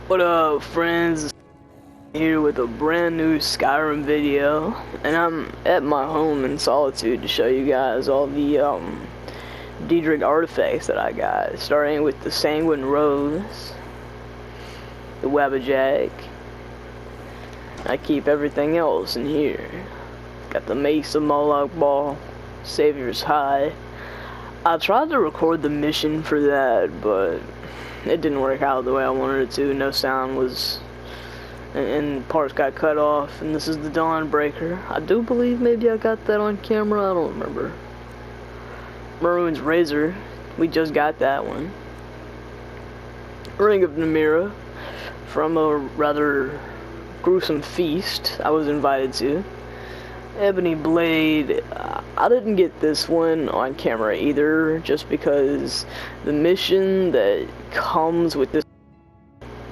What up, friends? Here with a brand new Skyrim video, and I'm at my home in Solitude to show you guys all the Daedric artifacts that I got, starting with the Sanguine Rose, the Wabbajack. I keep everything else in here. Got the Mace of Moloch Ball, Savior's High. I tried to record the mission for that, but it didn't work out the way I wanted it to. No sound was, and parts got cut off. And this is the Dawnbreaker. I do believe maybe I got that on camera. I don't remember. Maroon's Razor. We just got that one. Ring of Namira from a rather gruesome feast I was invited to. Ebony Blade. I didn't get this one on camera either, just because the mission that comes with this,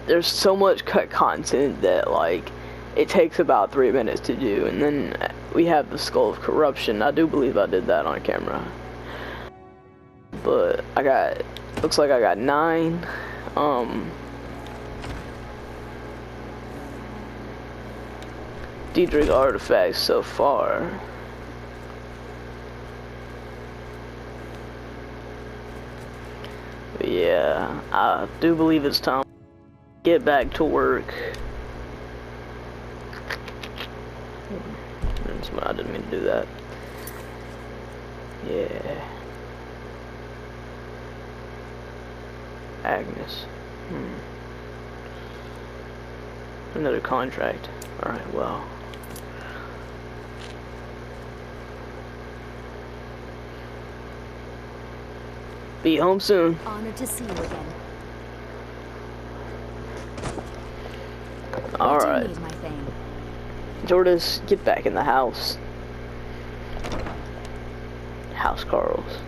there's so much cut content that like it takes about 3 minutes to do. And then we have the Skull of Corruption. I do believe I did that on camera, but I got, looks like I got 9 Daedric artifacts so far. But yeah, I do believe it's time to get back to work. I didn't mean to do that. Yeah. Agnes. Another contract. Alright, well. Be home soon. Honored to see you again. Alright. Jordis, get back in the house. House Carls.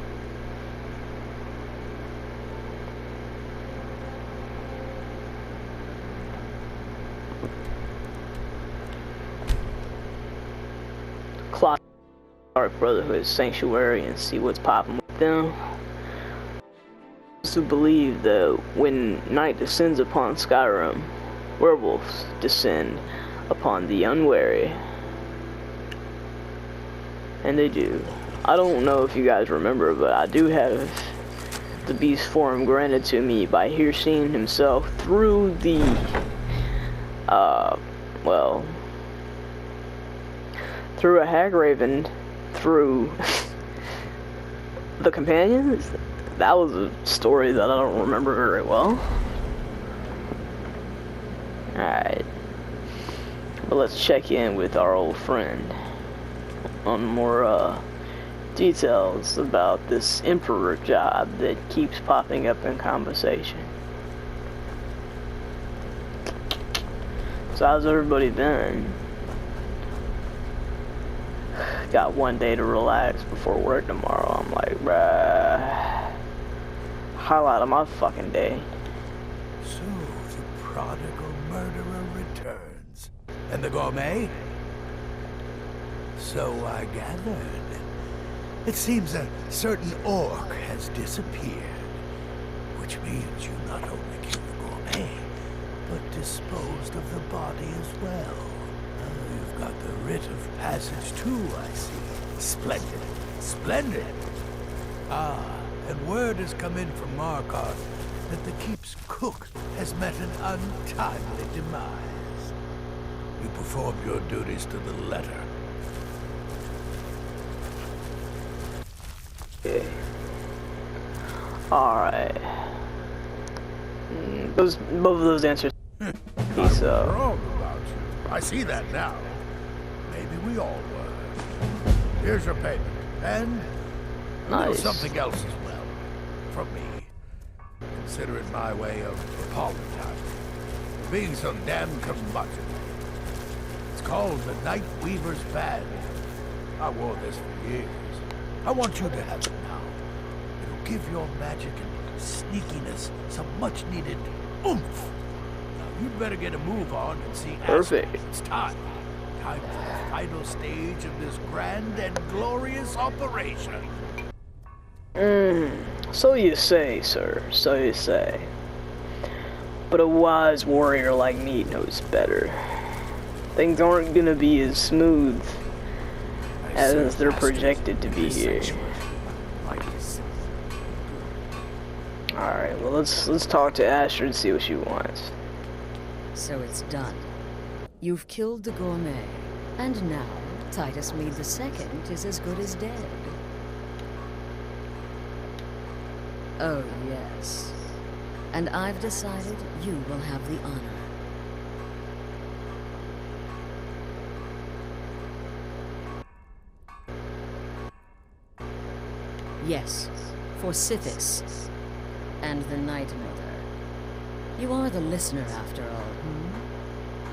Clock Dark Brotherhood Sanctuary and see what's popping with them. To believe that when night descends upon Skyrim, werewolves descend upon the unwary. And they do. I don't know if you guys remember, but I do have the beast form granted to me by Hircine himself through the, well, through a Hagraven, through the companions. That was a story that I don't remember very well. Alright. But let's check in with our old friend on more details about this Emperor job that keeps popping up in conversation. So how's everybody been? Got one day to relax before work tomorrow. I'm like, bruh. Highlight of my fucking day. So the prodigal murderer returns. And the gourmet? So I gathered. It seems a certain orc has disappeared. Which means you not only killed the gourmet, but disposed of the body as well. You've got the writ of passage too, I see. Splendid. Splendid. Ah. And word has come in from Markarth that the keep's cook has met an untimely demise. You performed your duties to the letter. Okay. Alright. Both of those answers. I'm wrong about you. I see that now. Maybe we all were. Here's your payment. And nice. Something else as well. From me. Consider it my way of apologizing for being so damn curmudgeonly. It's called the Night Weaver's Badge. I wore this for years. I want you to have it now. It'll give your magic and sneakiness some much-needed oomph. Now you'd better get a move on and see Astrid. Perfect. It's time. Time for the final stage of this grand and glorious operation. So you say, sir. So you say. But a wise warrior like me knows better. Things aren't gonna be as smooth as they're projected to be here. Alright, well let's talk to Astrid and see what she wants. So it's done. You've killed the gourmet, and now Titus Mead II is as good as dead. Oh yes. And I've decided you will have the honor. Yes, for Sithis and the Night Mother. You are the listener after all,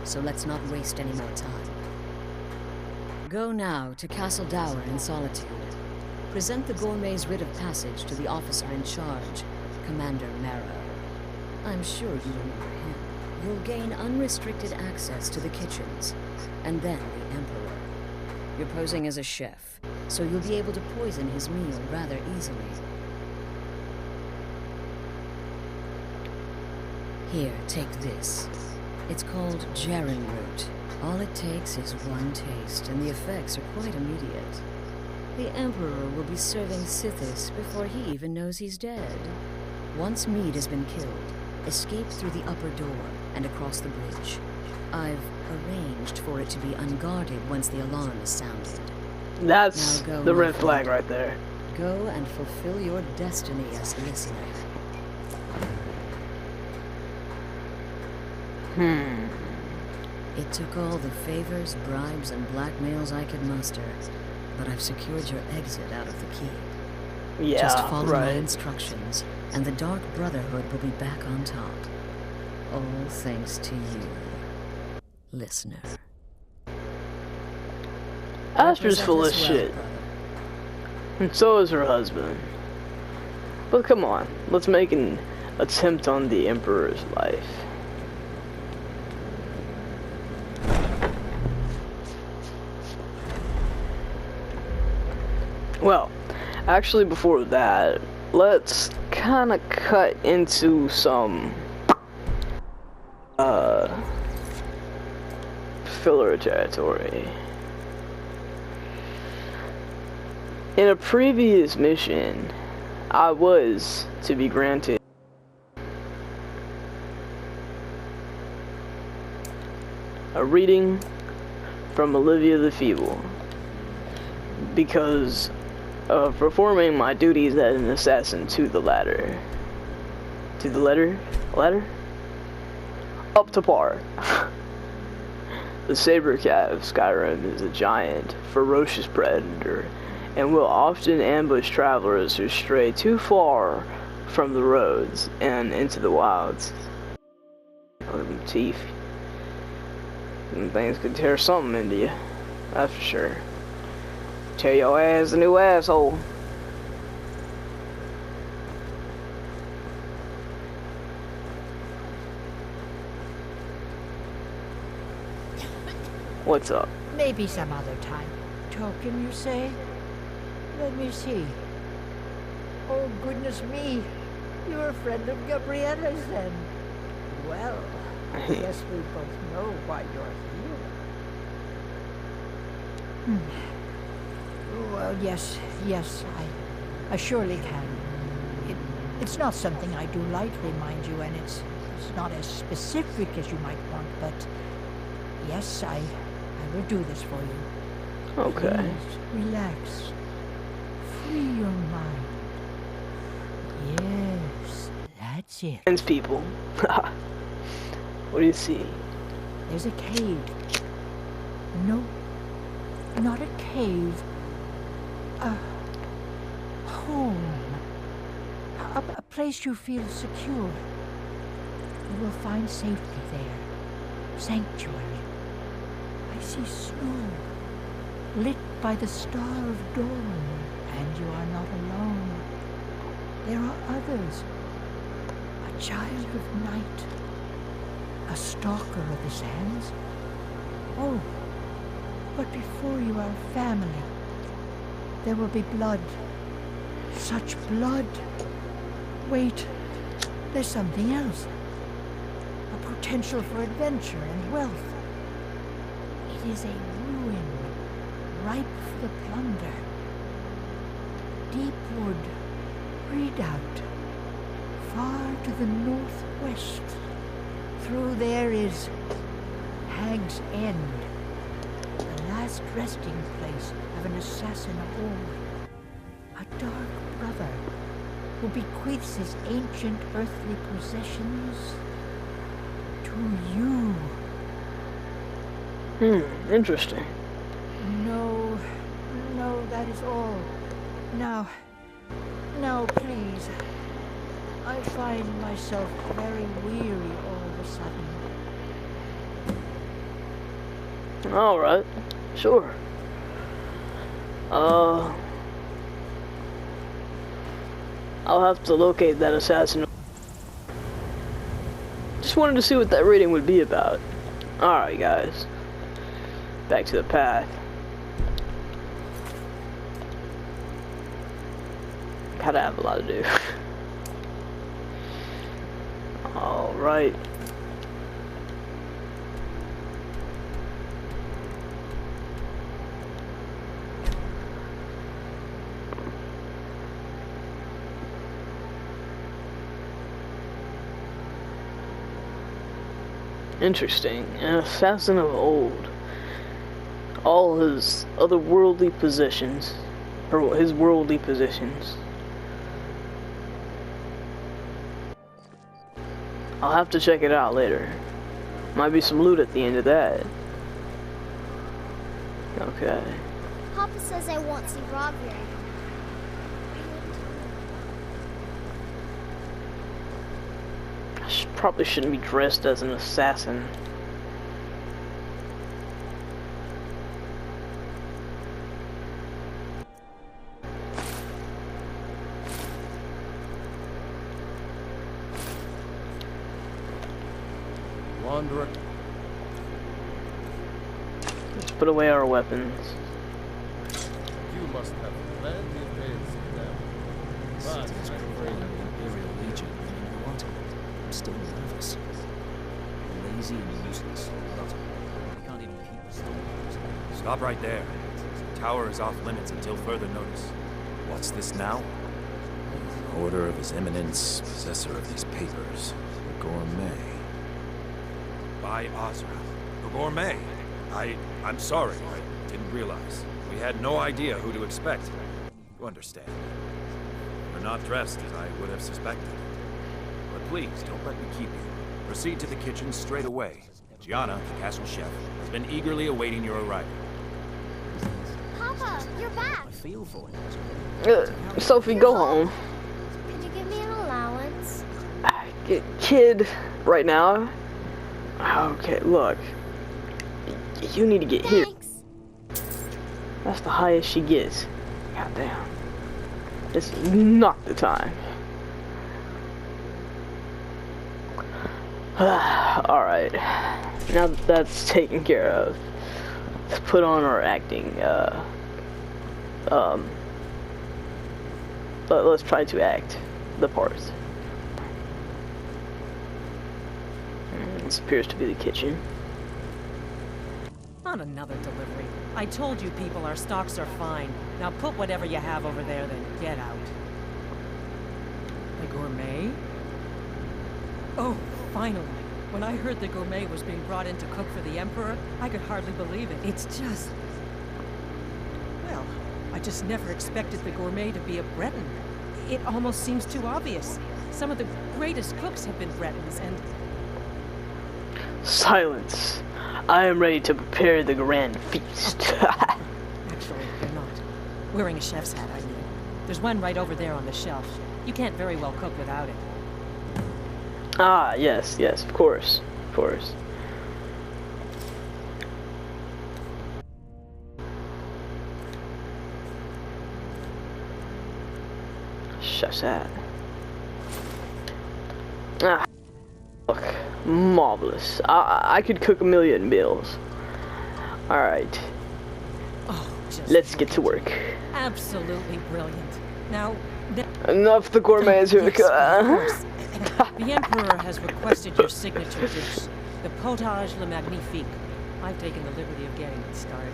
So let's not waste any more time. Go now to Castle Dower in Solitude. Present the gourmet's writ of passage to the officer in charge, Commander Marrow. I'm sure you remember him. You'll gain unrestricted access to the kitchens, and then the Emperor. You're posing as a chef, so you'll be able to poison his meal rather easily. Here, take this. It's called Jaren root. All it takes is one taste, and the effects are quite immediate. The Emperor will be serving Sithis before he even knows he's dead. Once Mead has been killed, escape through the upper door and across the bridge. I've arranged for it to be unguarded once the alarm is sounded. That's the red flag right there. Go and fulfill your destiny as listener. It took all the favors, bribes, and blackmails I could muster, but I've secured your exit out of the keep. Yeah, just follow my right. instructions, and the Dark Brotherhood will be back on top. All thanks to you, listener. Astrid's full of shit. And so is her husband. But come on, let's make an attempt on the Emperor's life. Well, actually before that, let's kind of cut into some filler territory. In a previous mission, I was to be granted a reading from Olivia the Feeble because of performing my duties as an assassin to the ladder. To the ladder? Up to par. The saber cat of Skyrim is a giant, ferocious predator, and will often ambush travelers who stray too far from the roads and into the wilds. Look at them teeth. Them things could tear something into you, that's for sure. Tear your ass a new asshole. What's up? Maybe some other time. Token, you say? Let me see. Oh, goodness me. You're a friend of Gabriella's then. Well, I guess we both know why you're here. Well, yes, I surely can. It's not something I do lightly, mind you, and it's not as specific as you might want, but yes, I will do this for you. Okay. Please, relax. Free your mind. Yes, that's it. Friends, people. What do you see? There's a cave. No, not a cave. A home. A place you feel secure. You will find safety there. Sanctuary. I see snow, lit by the star of dawn, and you are not alone. There are others. A child of night. A stalker of the sands. Oh, but before you are family. There will be blood. Such blood. Wait, there's something else. potential for adventure and wealth. It is a ruin, ripe for the plunder. Deep wood, redoubt, far to the northwest. Through there is Hag's End, the last resting place of an assassin old. A dark brother who bequeaths his ancient earthly possessions to you. Interesting. No, that is all. Now, please. I find myself very weary all of a sudden. Alright, sure. I'll have to locate that assassin. Just wanted to see what that reading would be about. Alright guys. Back to the path. Gotta have a lot to do. Alright. Interesting. An assassin of old. All his otherworldly possessions, or his worldly possessions. I'll have to check it out later. Might be some loot at the end of that. Okay. Papa says I won't see Rob very often. Probably shouldn't be dressed as an assassin. Wanderer. Let's put away our weapons. You must have plenty of pains in them. But City's afraid of the Imperial Legion. You know what? I'm still nervous. Lazy and useless. We can't even keep the storm. Stop right there. The tower is off limits until further notice. What's this now? Order of His Eminence, possessor of these papers, the Gourmet. By Azra. The Gourmet? I'm sorry. I didn't realize. We had no idea who to expect. You understand. You're not dressed as I would have suspected. But please, don't let me keep you. Proceed to the kitchen straight away. Gianna, the castle chef, has been eagerly awaiting your arrival. Papa, you're back. I feel for it. Sophie, go home. Could you give me an allowance? Kid, right now. Okay, look. You need to get here. Thanks. That's the highest she gets. Goddamn. It's not the time. Alright. Now that that's taken care of, let's put on our acting. Let's try to act the parts. This appears to be the kitchen. On another delivery. I told you people our stocks are fine. Now put whatever you have over there, then get out. The Gourmet? Oh, finally. When I heard the Gourmet was being brought in to cook for the Emperor, I could hardly believe it. It's just... well, I just never expected the Gourmet to be a Breton. It almost seems too obvious. Some of the greatest cooks have been Bretons, and... Silence. I am ready to prepare the grand feast. Actually, you're not. Wearing a chef's hat, I mean. There's one right over there on the shelf. You can't very well cook without it. Ah, yes, of course. Of course. Chef's hat. Ah, look. Marvelous. I could cook a million meals. Alright. Oh, just Let's get to work. absolutely brilliant. Now, Enough the gourmets here to yes, of cook. course. The Emperor has requested your signature dish, the potage le magnifique. I've taken the liberty of getting it started.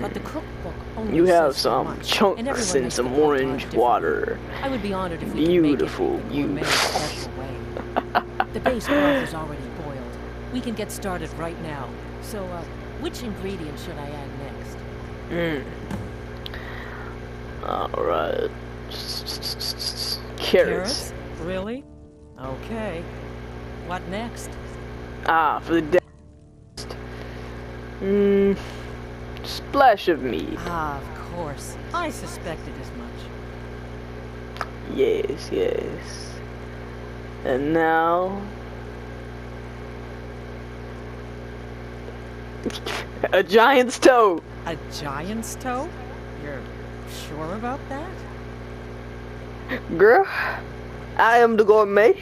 But the cookbook only You have says so some much, and chunks everyone and makes some the potage orange differently. water. I would be honored if we could make it Beautiful, the gourmet special way. The base broth is already boiled. We can get started right now. So, which ingredient should I add next? Alright. Carrots. Really? Okay. What next? For the splash of meat. Ah, of course. I suspected as much. Yes, yes. And now... a giant's toe! A giant's toe? You're sure about that? Girl, I am the gourmet.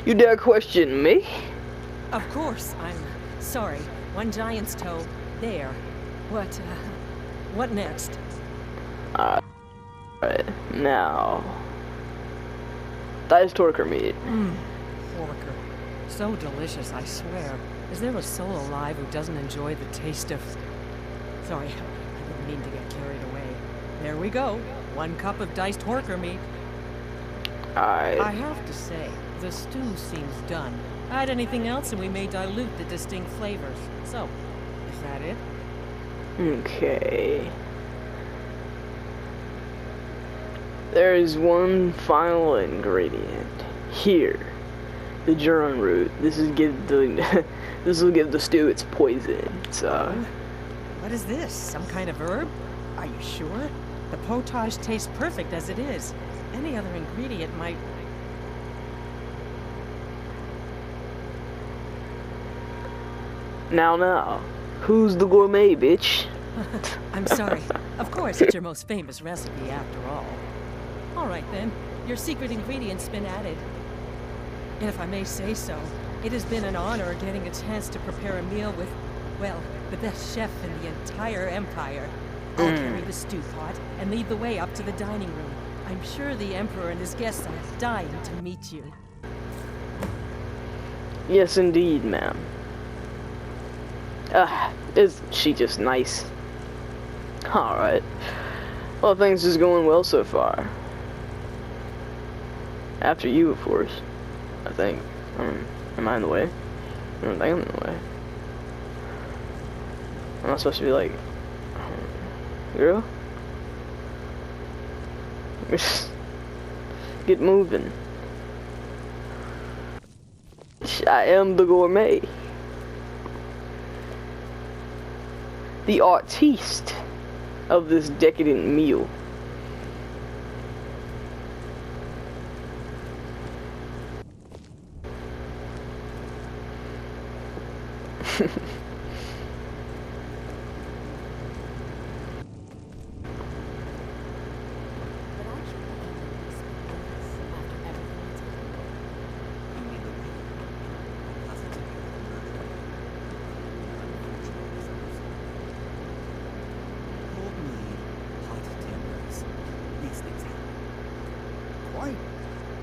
You dare question me? Of course. I'm sorry. One giant's toe. There. What next? Alright, now... diced torker meat. Porker. So delicious, I swear. Is there a soul alive who doesn't enjoy the taste of... Sorry, I didn't mean to get carried away. There we go. 1 cup of diced porker meat. I have to say, the stew seems done. Add anything else and we may dilute the distinct flavors. So, is that it? Okay. There is one final ingredient. Here. The Juron root. This will give the stew its poison. So What is this? Some kind of herb? Are you sure? The potage tastes perfect as it is. Any other ingredient might... Now, who's the gourmet, bitch? I'm sorry. Of course, it's your most famous recipe after all. All right then, your secret ingredient's been added. And if I may say so, it has been an honor getting a chance to prepare a meal with, well, the best chef in the entire empire. I'll carry the stew pot and lead the way up to the dining room. I'm sure the Emperor and his guests are dying to meet you. Yes, indeed, ma'am. Isn't she just nice? Alright. Well, things is going well so far. After you, of course. I think. Am I in the way? I don't think I'm in the way. I'm not supposed to be like... girl? Get moving. I am the gourmet. The artiste of this decadent meal.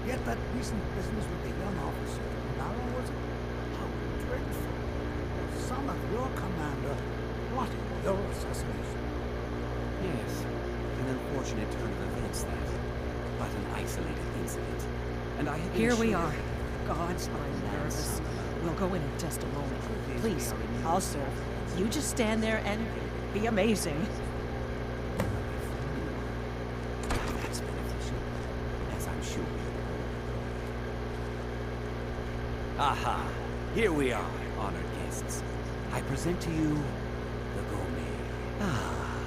Yet that recent business with the young officer, Nara, was it? How dreadful. The son of your commander plotting your assassination. Yes, an unfortunate turn of events that, but an isolated incident. And I have been Here we sure are. Gods, I'm nervous. We'll go in just a moment. Please, I'll serve. You just stand there and be amazing. That's beneficial, as I'm sure. Aha! Here we are, honored guests. I present to you the gourmet. Ah,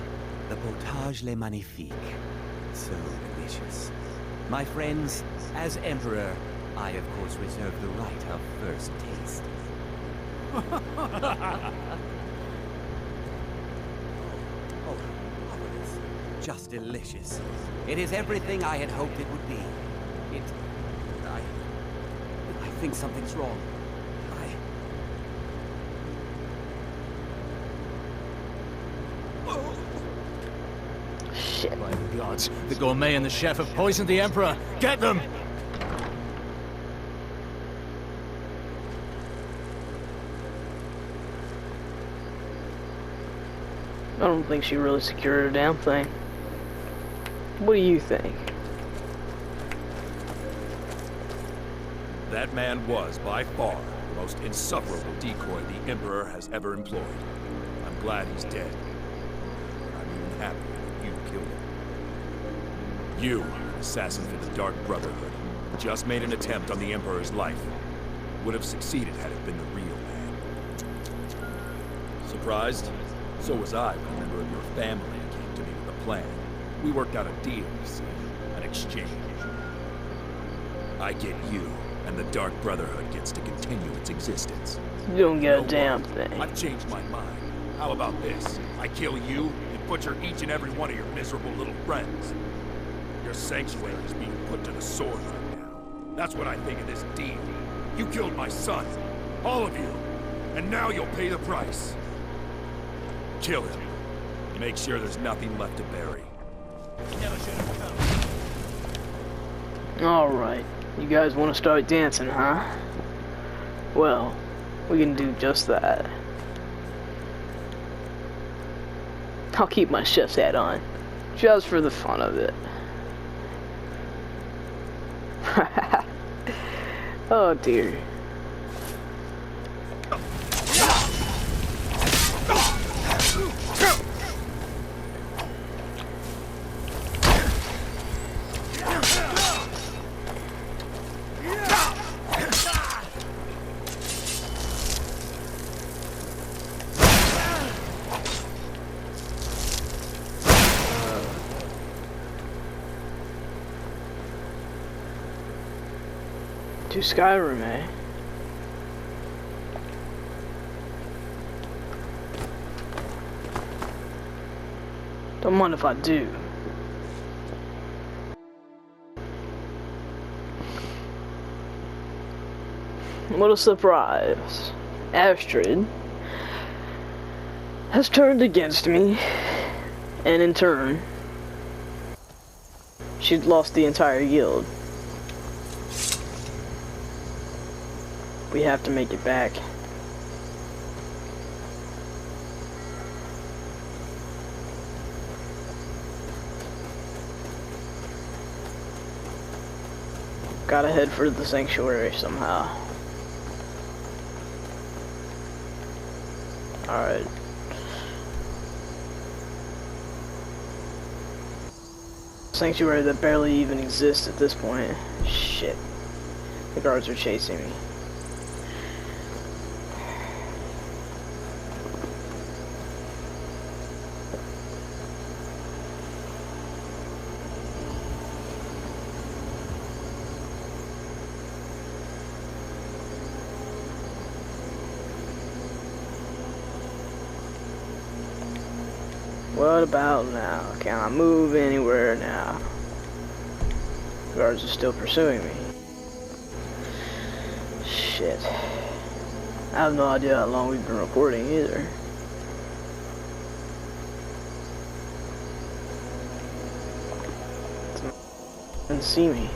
the potage le magnifique. So delicious. My friends, as Emperor, I of course reserve the right of first taste. Oh, marvelous. Just delicious. It is everything I had hoped it would be. I think something's wrong. Shit. By the gods, the gourmet and the chef have poisoned the Emperor. Get them! I don't think she really secured a damn thing. What do you think? That man was, by far, the most insufferable decoy the Emperor has ever employed. I'm glad he's dead. I'm even happier that you killed him. You, assassin for the Dark Brotherhood, just made an attempt on the Emperor's life. Would have succeeded had it been the real man. Surprised? So was I when a member of your family came to me with a plan. We worked out a deal, you see, an exchange. I get you, and the Dark Brotherhood gets to continue its existence. You don't get a damn thing. I've changed my mind. How about this? I kill you and butcher each and every one of your miserable little friends. Your sanctuary is being put to the sword right now. That's what I think of this deal. You killed my son. All of you. And now you'll pay the price. Kill him. Make sure there's nothing left to bury. Alright. You guys want to start dancing, huh? Well, we can do just that. I'll keep my chef's hat on. Just for the fun of it. Oh dear. To Skyrim, eh? Don't mind if I do. What a surprise. Astrid has turned against me, and in turn, she's lost the entire guild. We have to make it back. Gotta head for the sanctuary somehow. Alright. Sanctuary that barely even exists at this point. Shit. The guards are chasing me. What about now? Can I move anywhere now? The guards are still pursuing me. Shit. I have no idea how long we've been recording either. Didn't see me.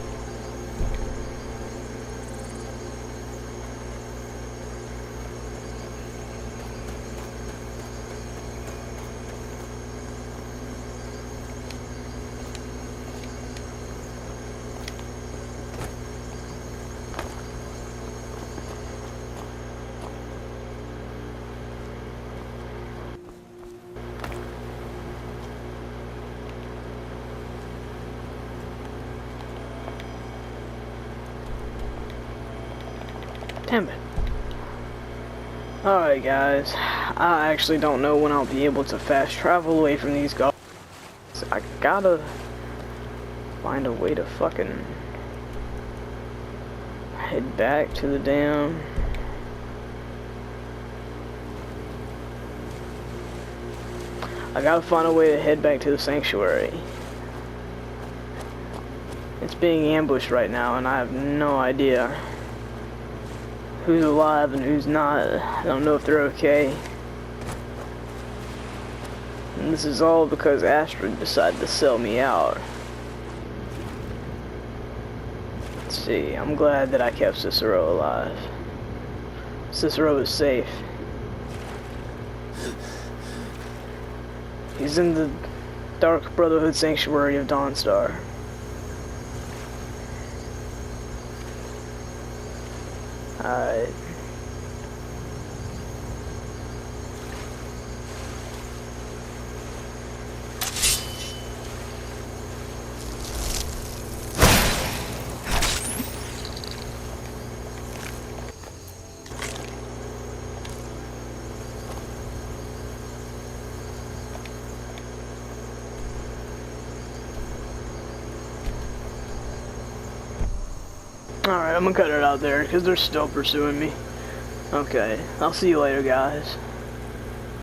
Damn it. Alright guys, I actually don't know when I'll be able to fast travel away from these guys. I gotta find a way to fucking head back to the damn... I gotta find a way to head back to the sanctuary. It's being ambushed right now and I have no idea who's alive and who's not. I don't know if they're okay. And this is all because Astrid decided to sell me out. Let's see, I'm glad that I kept Cicero alive. Cicero is safe. He's in the Dark Brotherhood Sanctuary of Dawnstar. Alright. Alright, I'm gonna cut it out there because they're still pursuing me. Okay, I'll see you later, guys.